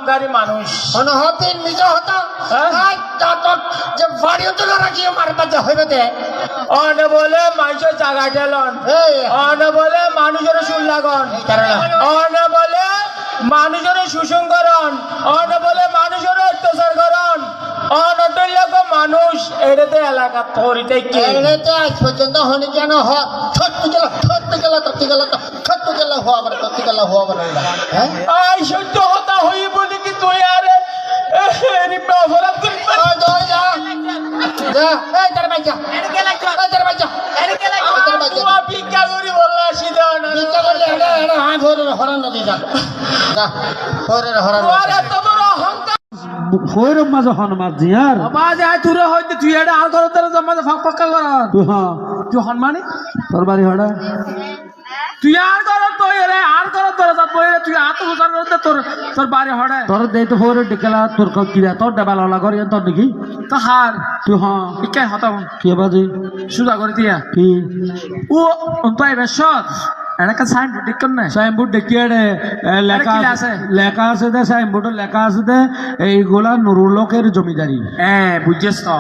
অহংকারী মানুষ অনহতিন মিজ হতা হ্যাঁ? আই তাতক যে বাড়িও তুলে রাখি মারবা যা হইবে দে অন বলে মানুষের জায়গা ঠেলন এই অন বলে মানুষের সুর লাগন কারণ অন বলে মানুষের শোষণ করন অন বলে মানুষের অত্যাচার করন অনটল্যক মানুষ এটাতে এলাকা থরিতে কি এড়েতে আজ পর্যন্ত হনি কেন হ ছট্টু গেলা হওয়া বড় তত্তি গেলা হওয়া বড় হ্যাঁ আই সহ্য হতা হই বলি কি তুই আরে অপরাধ করি ওই দই যা যা এই তার বাইজা এই তার বাইজা তুয়া ভিক্ষা করি বললা সিধা না চিন্তা করলে এটা এটা হাই ভোরের হরণ নদী যা যা ভোরের হরণ তুয়ার এত বড় অহংকার খৈরব মাঝে হন মাঝ জিয়ার মাঝে আয় তুরে হইতে তুই এটা আর করতে মাঝে ফাঁকা কর তুই হ্যাঁ তুই হনমানি তোর বাড়ি হড়া তুই আর কর তুই রে আর কর তোর তুই তুই আত হুসার করতে তোর বাড়ি হড়ে তোর দেই তো ফোর ডিকেলা তোর কিরা তোর ডাবা ললা করি তোর নাকি তো হার তুই হ্যাঁ ইকে হতা কি বাজি সুদা করে দিয়া কি ও পাই বেশত এটাকে সাইন ঠিক কর না সাইনবোর্ড দেখিয়ে রে লেখা কি আছে? লেখা আছে দে সাইনবোর্ড লেখা আছে দে এইগুলা নুরুল লোকের জমিদারি বুঝছিস তো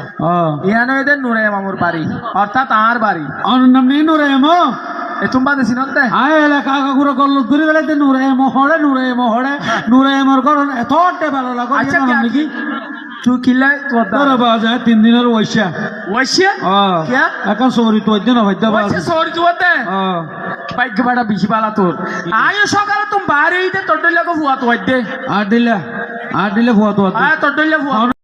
ইয়ানো এদের নুরে মামুর বাড়ি অর্থাৎ আর বাড়ি নাম নেই নুরে এমো এ তুমি বাদে সিনত দে আয় এলাকা কাকুর কল ঘুরি বেলাইতে নুরে এমো হড়ে নুরে এমর করন এত ডাবা ললা করি আচ্ছা নাকি তুই কিলাই তোর তোর বাজে 3 দিনের ওইসা ওইসে क्या এখন সরি তো দিন হইতে বাজ ওইসে সরি তুতে বাইক বাড়া বেশি পালা তোর আয়ো সকালে তুমি বাড়ি হইতে তোর লাগো ফুয়া তো হইতে আর দিলে ভুয়া তো তোর লাগো ফুয়া